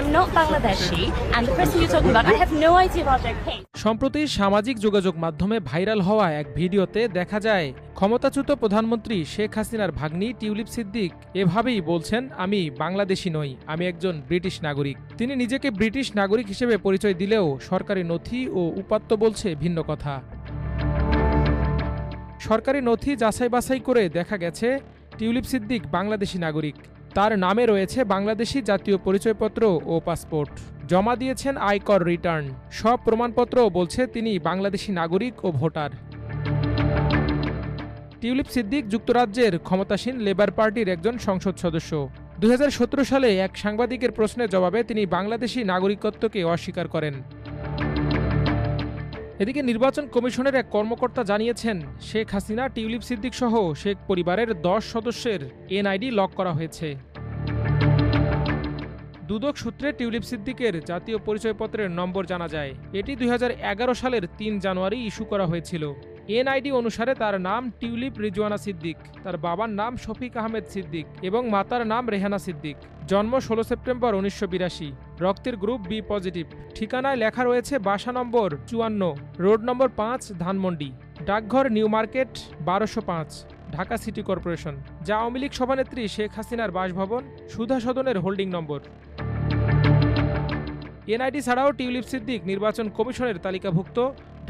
not Bangladeshi, and the person you're talking about, I have no idea about their case. সম্প্রতি সামাজিক যোগাযোগ মাধ্যমে viral হওয়া এক ভিডিওতে দেখা যায় ক্ষমতাচ্যুত প্রধানমন্ত্রী শেখ হাসিনার ভাগ্নি টিউলিপ সিদ্দিক এভাবেই বলছেন, আমি বাংলাদেশি নই, আমি একজন ব্রিটিশ নাগরিক। তিনি নিজেকে ব্রিটিশ নাগরিক হিসেবে পরিচয় দিলেও সরকারি নথি ও উপাত্ত বলছে ভিন্ন কথা। সরকারি নথি যাচাই বাছাই করে দেখা গেছে টিউলিপ সিদ্দিক বাংলাদেশি নাগরিক। তার নামে রয়েছে বাংলাদেশি জাতীয় পরিচয়পত্র ও পাসপোর্ট। জমা দিয়েছেন আয়কর রিটার্ন। সব প্রমাণপত্র বলছে তিনি বাংলাদেশি নাগরিক ও ভোটার। টিউলিপ সিদ্দিক যুক্তরাজ্যের ক্ষমতাসীন লেবার পার্টির একজন সংসদ সদস্য। 2017 সালে এক সাংবাদিকের প্রশ্নের জবাবে তিনি বাংলাদেশি নাগরিকত্বকে অস্বীকার করেন। এদিকে নির্বাচন কমিশনের এক কর্মকর্তা জানিয়েছেন, শেখ হাসিনা, টিউলিপ সিদ্দিক সহ শেখ পরিবারের 10 সদস্যের এনআইডি লক করা হয়েছে। দুদক সূত্রে টিউলিপ সিদ্দিকের জাতীয় পরিচয়পত্রের নম্বর জানা যায়। এটি 2011 সালের 3 জানুয়ারি ইস্যু করা হয়েছিল। এনআইডি অনুসারে তার নাম টিউলিপ রিজওয়ানা সিদ্দিক, তার বাবার নাম শফিক আহমেদ সিদ্দিক এবং মাতার নাম রেহানা সিদ্দিক। জন্ম 16 সেপ্টেম্বর 1982। রক্তের গ্রুপ বি পজিটিভ। ঠিকানায় লেখা রয়েছে বাসা নম্বর 54, রোড নম্বর 5, ধানমন্ডি। ডাকঘর new market 1205, Dhaka city corporation, যা আওয়ামী লীগ সভানেত্রী শেখ হাসিনার বাসভবন, সুধা সদনের হোল্ডিং নম্বর। এনআইডি ছাড়াও টিউলিপ সিদ্দিক নির্বাচন কমিশনের তালিকাভুক্ত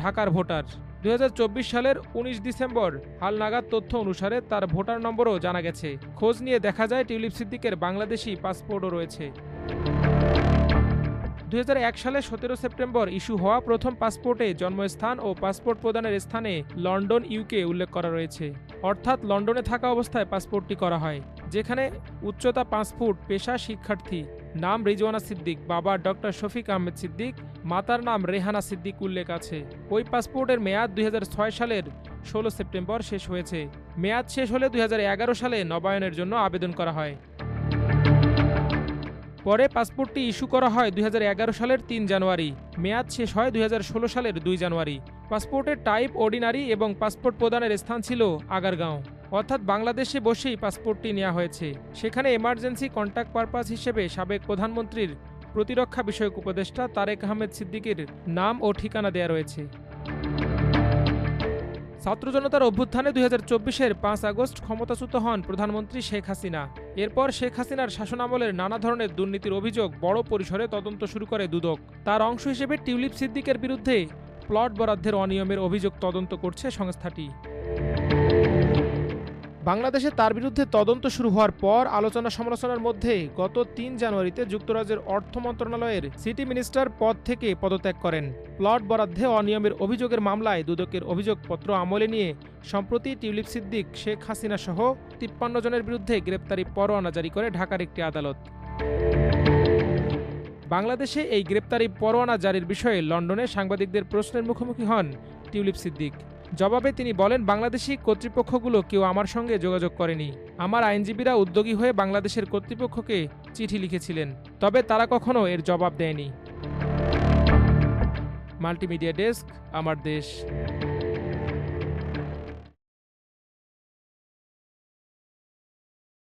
ঢাকার ভোটার। 2024 সালের 19 ডিসেম্বর হালনাগাদ তথ্য অনুসারে তার ভোটার নম্বরও জানা গেছে। খোঁজ নিয়ে দেখা যায় টিউলিপ সিদ্দিকের বাংলাদেশি পাসপোর্টও রয়েছে। 2001 সালে 17 সেপ্টেম্বর ইস্যু হওয়া প্রথম পাসপোর্টে জন্মস্থান ও পাসপোর্ট প্রদানের স্থানে লন্ডন, ইউকে উল্লেখ করা রয়েছে। অর্থাৎ লন্ডনে থাকা অবস্থায় পাসপোর্টটি করা হয়, যেখানে উচ্চতা 5 ফুট, পেশা শিক্ষার্থী, নাম রিজওয়ানা সিদ্দিক, বাবা ডক্টর শফিক আহমেদ সিদ্দিক, মাতার নাম রেহানা সিদ্দিক উল্লেখ আছে। ওই পাসপোর্টের মেয়াদ 2006 সালের 16 সেপ্টেম্বর শেষ হয়েছে। মেয়াদ শেষ হলে 2011 সালে নবায়নের জন্য আবেদন করা হয়। পরে পাসপোর্টটি ইস্যু করা হয় 2011 সালের 3 জানুয়ারি। মেয়াদ শেষ হয় 2016 সালের 2 জানুয়ারি। পাসপোর্টের টাইপ অর্ডিনারি এবং পাসপোর্ট প্রদানের স্থান ছিল আগারগাঁও। অর্থাৎ বাংলাদেশে বসেই পাসপোর্টটি নেওয়া হয়েছে। সেখানে এমার্জেন্সি কন্ট্যাক্ট পারপাস হিসেবে সাবেক প্রধানমন্ত্রীর প্রতিরক্ষা বিষয়ক উপদেষ্টা তারেক আহমেদ সিদ্দিকের নাম ও ঠিকানা দেয়া রয়েছে। ছাত্র জনতার অভ্যুত্থানে 2024-এর 5 আগস্ট ক্ষমতাচ্যুত হন প্রধানমন্ত্রী শেখ হাসিনা। এরপর শেখ হাসিনার শাসনামলের নানা ধরনের দুর্নীতির অভিযোগ বড় পরিসরে তদন্ত শুরু করে দুদক। তার অংশ হিসেবে টিউলিপ সিদ্দিকের বিরুদ্ধে প্লট বরাদ্দের অনিয়মের অভিযোগ তদন্ত করছে সংস্থাটি। বাংলাদেশে তার বিরুদ্ধে তদন্ত শুরু হওয়ার পর আলোচনা সমালোচনার মধ্যে গত 3 জানুয়ারিতে যুক্তরাজ্যের অর্থ মন্ত্রণালয়ের সিটি মিনিস্টার পদ থেকে পদত্যাগ করেন। প্লট বরাদ্দে অনিয়মের অভিযোগের মামলায় দুদকের অভিযোগপত্র আমলে নিয়ে সম্প্রতি টিউলিপ সিদ্দিক, শেখ হাসিনা সহ 53 জনের বিরুদ্ধে গ্রেপ্তারি পরোয়ানা জারি করে ঢাকার একটি আদালত। বাংলাদেশে এই গ্রেপ্তারি পরোয়ানা জারির বিষয়ে লন্ডনে সাংবাদিকদের প্রশ্নের মুখোমুখি হন টিউলিপ সিদ্দিক। জবাবে তিনি বলেন, বাংলাদেশি কর্তৃপক্ষগুলো কেউ আমার সঙ্গে যোগাযোগ করেনি। আমার আইনজীবীরা উদ্যোগী হয়ে বাংলাদেশের কর্তৃপক্ষকে চিঠি লিখেছিলেন, তবে তারা কখনো এর জবাব দেয়নি। মাল্টিমিডিয়া ডেস্ক, আমার দেশ।